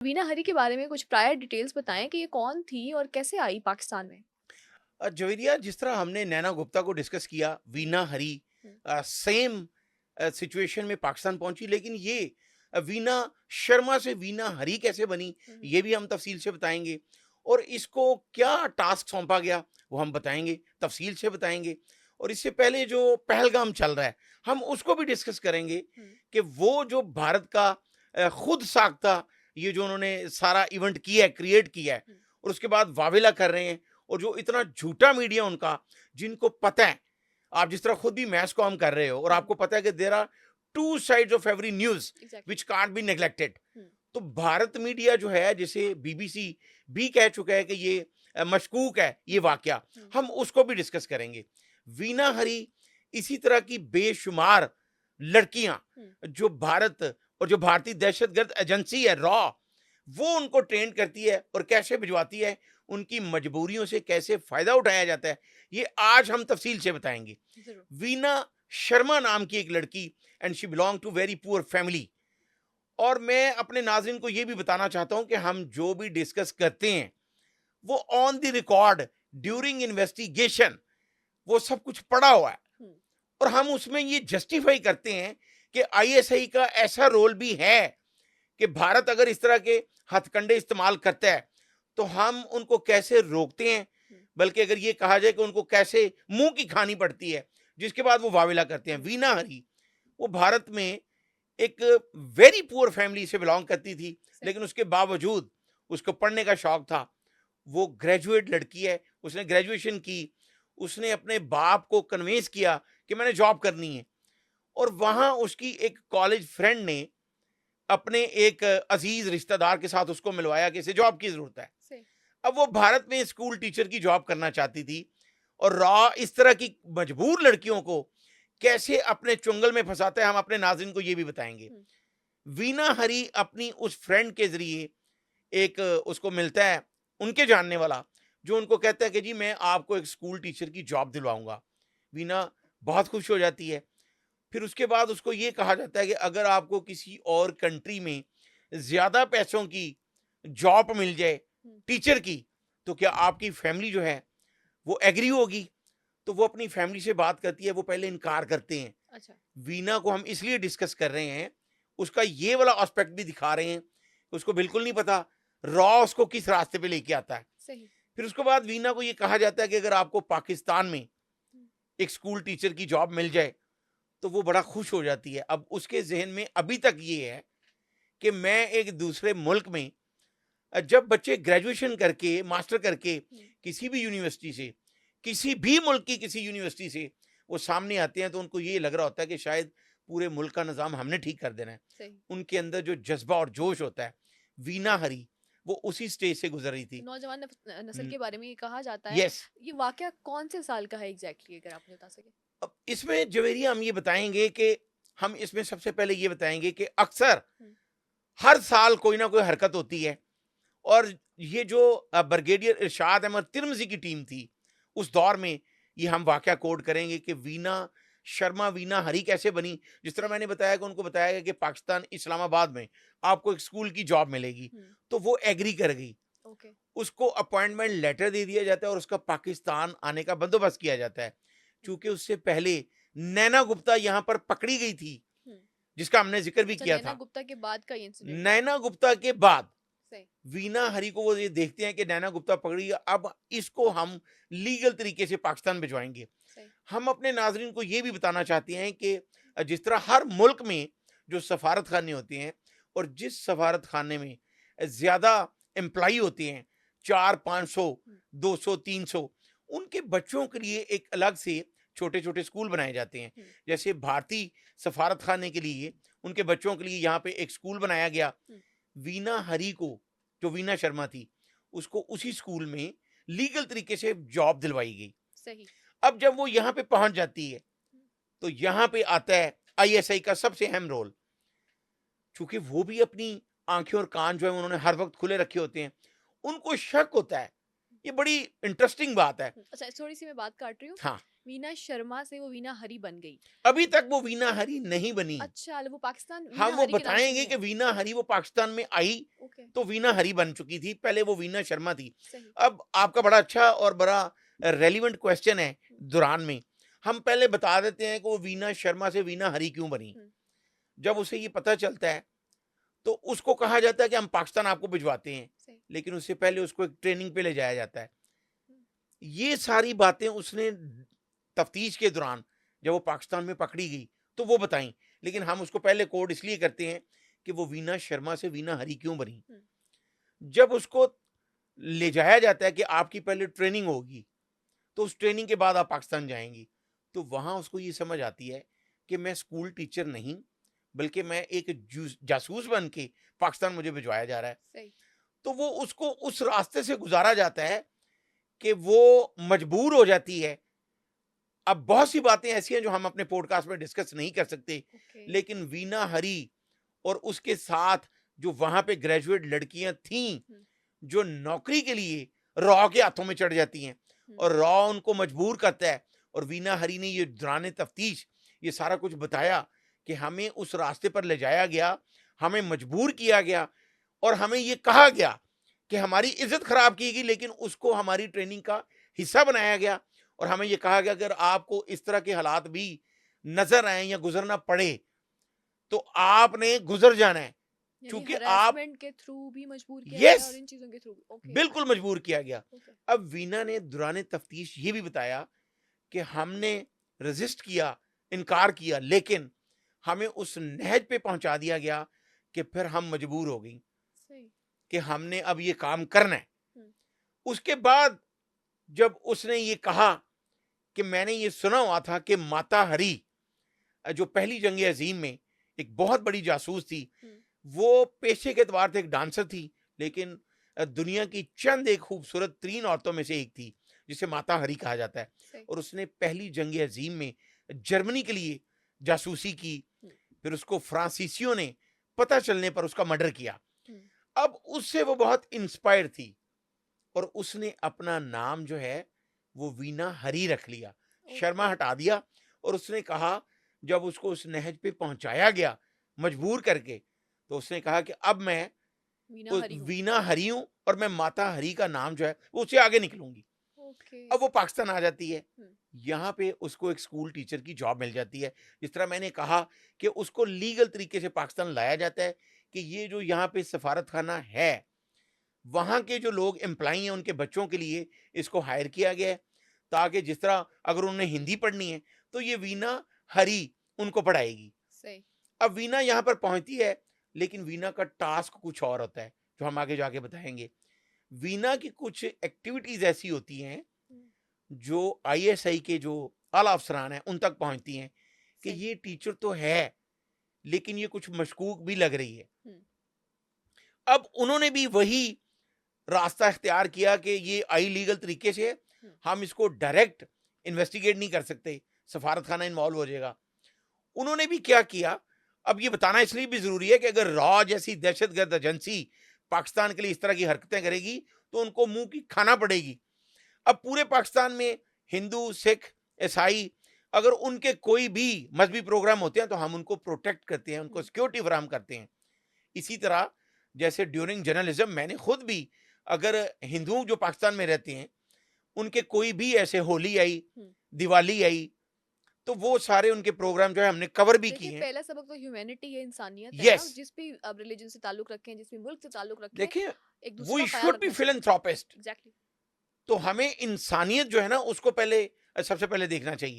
वीना हरी के बारे में कुछ प्रायर डिटेल्स बताएं कि ये कौन थी और कैसे आई पाकिस्तान में? जवेरिया, जिस तरह हमने नैना गुप्ता को डिस्कस किया, वीना हरी हुँ, सेम सिचुएशन में पाकिस्तान पहुंची, लेकिन ये वीना शर्मा से वीना हरी कैसे बनी, हुँ, हुँ। ये भी हम तफसील से बताएंगे। और इसको क्या टास्क सौंपा गया, वो हम बताएंगे, तफसील से बताएंगे। और इससे पहले जो पहलगाम चल रहा है, हम उसको भी डिस्कस करेंगे हुँ, कि वो जो भारत का खुद साख्ता, ये जो उन्होंने सारा इवेंट किया है, क्रिएट किया है, हुँ, और उसके बाद वावेला कर रहे हैं। और जो इतना झूठा मीडिया उनका, जिनको पता है, आप जिस तरह खुद भी मैथ्स कॉम कर रहे हो और हुँ, आपको पता है कि there are two sides of every news exactly. Which can't be neglected. हुँ, तो भारत मीडिया जो है, जिसे बीबीसी भी कह चुका है कि ये मशकूक है ये हुँ, वाकया, हुँ, हम उसको भी डिस्कस करेंगे। वीना हरी, इसी तरह की बेशुमार लड़कियां हुँ, जो भारत और जो भारतीय दहशतगर्द एजेंसी है रॉ, वो उनको ट्रेन करती है और कैसे भिजवाती है, उनकी मजबूरियों से कैसे फायदा उठाया जाता है, ये आज हम तफसील से बताएंगे। ज़रूर। वीना शर्मा नाम की एक लड़की, and she belong to very poor family. और मैं अपने नाज़रीन को ये भी बताना चाहता हूं कि हम जो भी डिस्कस करते हैं, वो on the record, hmm, during investigation, वो सब कुछ पड़ा हुआ है। हुँ, और हम उसमें ये जस्टिफाई करते हैं कि आईएसआई का ऐसा रोल भी है कि भारत अगर इस तरह के हथकंडे इस्तेमाल करता है, तो हम उनको कैसे रोकते हैं। हुँ, बल्कि अगर ये कहा जाए कि उनको कैसे मुंह की खानी पड़ती है, जिसके बाद वो वावेला करते हैं। हुँ, वीना हरी, वो भारत में एक वेरी पुअर फैमिली से बिलोंग करती थी, सही। लेकिन उसके बावजूद उसको पढ़ने का शौक था। वो ग्रेजुएट लड़की है, उसने ग्रेजुएशन की, उसने अपने बाप को कन्विंस किया कि मैंने जॉब करनी है। और वहां उसकी एक कॉलेज फ्रेंड ने अपने एक अजीज रिश्तेदार के साथ उसको मिलवाया कि इसे जॉब की जरूरत है। सही। अब वो भारत में स्कूल टीचर की जॉब करना चाहती थी। और रॉ इस तरह की मजबूर लड़कियों को कैसे अपने चुंगल में फंसाता है, हम अपने नाज़रीन को ये भी बताएंगे। हुँ, वीना हरी अपनी उस फ्रेंड के जरिए एक उसको मिलता है, उनके जानने वाला, जो उनको कहता है कि जी मैं आपको एक स्कूल टीचर की जॉब दिलवाऊंगा। वीना बहुत खुश हो जाती है। फिर उसके बाद उसको ये कहा जाता है कि अगर आपको किसी और कंट्री में ज्यादा पैसों की जॉब मिल जाए हुँ, टीचर की, तो क्या आपकी फैमिली जो है वो एग्री होगी। तो वो अपनी फैमिली से बात करती है, वो पहले इनकार करते हैं। अच्छा। वीना को हम इसलिए डिस्कस कर रहे हैं, उसका ये वाला एस्पेक्ट भी दिखा रहे हैं, उसको बिल्कुल नहीं पता रॉ उसको किस रास्ते पे लेके आता है। सही। फिर उसके बाद वीना को ये कहा जाता है कि अगर आपको पाकिस्तान में हुँ, एक स्कूल टीचर की जॉब मिल जाए, तो वो बड़ा खुश हो जाती है। अब उसके जहन में अभी तक ये है कि मैं एक दूसरे मुल्क में, जब बच्चे ग्रेजुएशन करके मास्टर करके हुँ, किसी भी यूनिवर्सिटी से, किसी भी मुल्क की किसी यूनिवर्सिटी से वो सामने आते हैं, तो उनको ये लग रहा होता है कि शायद पूरे मुल्क का निज़ाम हमने ठीक कर देना है। सही। उनके अंदर जो जज्बा और जोश होता है, वीना हरी वो उसी स्टेज से गुजर रही थी। नौजवान नस्ल के बारे में ये कहा जाता है। यस। ये वाक़या कौन से साल का है एग्ज़ैक्टली, अगर आप मुझे बता सकें? अब इसमें जवेरिया हम ये बताएंगे कि हम इसमें सबसे पहले ये बताएंगे कि अक्सर हुँ, हर साल कोई ना कोई हरकत होती है। और ये जो ब्रिगेडियर इरशाद अहमद तिरमिजी की टीम थी उस दौर में, ये हम वाकया कोड करेंगे कि वीना शर्मा वीना हरी कैसे बनी। जिस तरह सही। मैंने बताया कि उनको बताया गया कि पाकिस्तान इस्लामाबाद में आपको एक स्कूल की जॉब मिलेगी, हुँ, तो वो एग्री कर गई। ओके। उसको अपॉइंटमेंट लेटर दे दिया जाता है और उसका पाकिस्तान आने का बंदोबस्त किया जाता है। हुँ, चूंकि उससे पहले नैना गुप्ता यहाँ पर पकड़ी गई थी, हुँ। जिसका हमने जिक्र भी अच्छा, किया नैना था। गुप्ता के बाद का ये इंसिडेंट है। नैना गुप्ता के बाद सही। वीना हरी को वो ये देखते हैं कि नैना गुप्ता पकड़ी है, अब इसको हम लीगल तरीके से पाकिस्तान भिजवाएंगे। सही। हम अपने नाजरीन को ये भी बताना चाहते हैं कि जिस तरह हर मुल्क में जो सफारत खाने होते हैं, और जिस सफारत खाने में ज्यादा एम्प्लॉई होते हैं, 400, 500, हुँ, 200, 300, उनके बच्चों के लिए एक अलग से छोटे छोटे स्कूल बनाए जाते हैं। हुँ, जैसे भारतीय सफारत खाने के लिए उनके बच्चों के लिए यहाँ पे एक स्कूल बनाया गया। हुँ, वीना हरी को, जो वीना शर्मा थी, उसको उसी स्कूल में लीगल तरीके से जॉब दिलवाई गई। सही। अब जब वो यहाँ पे पहुंच जाती है, हुँ, तो यहाँ पे आता है आईएसआई का सबसे अहम रोल। चूंकि वो भी अपनी आंखें और कान जो है उन्होंने हर वक्त खुले रखे होते हैं, उनको शक होता है। ये बड़ी इंटरेस्टिंग बात है। हुँ। अच्छा, थोड़ी-सी मैं बात काट रही हूँ। हाँ। वीना शर्मा से वो वीना हरी बन गई। अभी तक वो वीना हरी नहीं बनी। अच्छा, वो पाकिस्तान वीना हम वो हरी के नाम से बताएँगे नहीं कि है। वीना हरी वो पाकिस्तान में आई, ओके, तो वीना हरी बन चुकी थी, पहले वो वीना शर्मा थी। सही। अब आपका बड़ा अच्छा और बड़ा रेलेवेंट क्वेश्चन है हुँ, दौरान में। हम पहले बता देते हैं कि वो वीना शर्मा से वीना हरी क्यों बनी। हुँ, जब उसे ये पता चलता है, तो उसको कहा जाता है कि हम पाकिस्तान आपको भिजवाते हैं, सही। लेकिन उससे पहले उसको एक ट्रेनिंग पे ले जाया जाता है। हुँ, ये सारी बातें उसने तफ्तीश के दौरान जब वो पाकिस्तान में पकड़ी गई, तो वो बताई। लेकिन हम उसको पहले कोड इसलिए करते हैं कि वो वीना शर्मा से वीना हरी क्यों बनी। हुँ, जब उसको ले जाया जाता है कि आपकी पहले ट्रेनिंग होगी, तो उस ट्रेनिंग के बाद आप पाकिस्तान जाएँगी। तो वहाँ उसको ये समझ आती है कि मैं स्कूल टीचर नहीं, बल्कि मैं एक जासूस बन के पाकिस्तान मुझे भिजवाया जा रहा है। सही। तो वो उसको उस रास्ते से गुज़ारा जाता है कि वो मजबूर हो जाती है। अब बहुत सी बातें ऐसी हैं जो हम अपने पॉडकास्ट में डिस्कस नहीं कर सकते, ओके। लेकिन वीना हरी और उसके साथ जो वहाँ पे ग्रेजुएट लड़कियाँ थीं, हुँ, जो नौकरी के लिए रॉ के हाथों में चढ़ जाती हैं हुँ, और रॉ उनको मजबूर करता है। और वीना हरी ने ये दौरान तफ्तीश ये सारा कुछ बताया कि हमें उस रास्ते पर ले जाया गया, हमें मजबूर किया गया और हमें ये कहा गया कि हमारी इज्जत खराब की गई, लेकिन उसको हमारी ट्रेनिंग का हिस्सा बनाया गया और हमें ये कहा गया अगर आपको इस तरह के हालात भी नजर आए या गुजरना पड़े, तो आपने गुजर जाना है, यानी क्योंकि आप हरासमेंट के थ्रू भी मजबूर किया यस गया और इन चीज़ों के थ्रू भी। ओके, बिल्कुल मजबूर किया गया। ओके। अब वीना ने दौरान तफ्तीश ये भी बताया कि हमने रेजिस्ट किया, इनकार किया, लेकिन हमें उस नहज पे पहुंचा दिया गया कि फिर हम मजबूर हो गई सही। कि हमने अब ये काम करना है। हुँ, उसके बाद जब उसने ये कहा कि मैंने ये सुना हुआ था कि माता हरी जो पहली जंग अजीम में एक बहुत बड़ी जासूस थी, हुँ, वो पेशे के एतबार से एक डांसर थी, लेकिन दुनिया की चंद एक खूबसूरत 3 औरतों में से एक थी, जिसे माता हरी कहा जाता है। सही। और उसने पहली जंग अजीम में जर्मनी के लिए जासूसी की, हुँ, फिर उसको फ्रांसीसियों ने पता चलने पर उसका मर्डर किया। हुँ, अब उससे वो बहुत इंस्पायर थी और उसने अपना नाम जो है वो वीना हरी रख लिया, शर्मा ओके। हटा दिया। और उसने कहा जब उसको उस नहज पे पहुंचाया गया मजबूर करके, तो उसने कहा कि अब मैं वीना हरी हूँ। वीना हरी हूं और मैं माता हरी का नाम जो है वो उससे आगे निकलूंगी। ओके। अब वो पाकिस्तान आ जाती है। हुँ, यहाँ पे उसको एक स्कूल टीचर की जॉब मिल जाती है। जिस तरह मैंने कहा कि उसको लीगल तरीके से पाकिस्तान लाया जाता है कि ये जो यहाँ पे सफारत खाना है, वहाँ के जो लोग एम्प्लॉई हैं उनके बच्चों के लिए इसको हायर किया गया है, ताकि जिस तरह अगर उन्हें हिंदी पढ़नी है तो ये वीना हरी उनको पढ़ाएगी। सही। अब वीना यहाँ पर पहुंचती है, लेकिन वीना का टास्क कुछ और होता है जो हम आगे जाके बताएंगे। वीना की कुछ एक्टिविटीज ऐसी होती हैं हुँ, जो आईएसआई के जो आला अफसरान हैं उन तक पहुंचती हैं कि सही। ये टीचर तो है, लेकिन ये कुछ मशकूक भी लग रही है। हुँ, अब उन्होंने भी वही रास्ता इख्तियार किया कि ये आई लीगल तरीके से है, हुँ, हम इसको डायरेक्ट इन्वेस्टिगेट नहीं कर सकते, सफारत खाना इन्वॉल्व हो जाएगा। उन्होंने भी क्या किया, अब ये बताना इसलिए भी ज़रूरी है कि अगर रॉ जैसी दहशतगर्द एजेंसी पाकिस्तान के लिए इस तरह की हरकतें करेगी, तो उनको मुँह की खाना पड़ेगी। अब पूरे पाकिस्तान में हिंदू, सिख, ईसाई अगर उनके कोई भी मज़हबी प्रोग्राम होते हैं, तो हम उनको प्रोटेक्ट करते हैं, उनको हुँ, सिक्योरिटी फराहम करते हैं। इसी तरह जैसे ड्यूरिंग जर्नलिज्म मैंने खुद भी अगर हिंदू जो पाकिस्तान में रहते हैं, उनके कोई भी ऐसे होली आई, हुँ। दिवाली आई, तो वो सारे उनके प्रोग्राम जो है हमने कवर भी देखिए, किए हैं। पहला सबक तो ह्यूमैनिटी है, इंसानियत है ना, यस, जिस भी रिलीजन से ताल्लुक़ रखें, जिस भी मुल्क से ताल्लुक़ रखें, देखिए एक-दूसरे वी का ख़्याल शुड बी रखना चाहिए। फिलैंथ्रोपिस्ट। एग्ज़ैक्टली। तो हमें इंसानियत जो है ना उसको पहले सबसे पहले देखना चाहिए।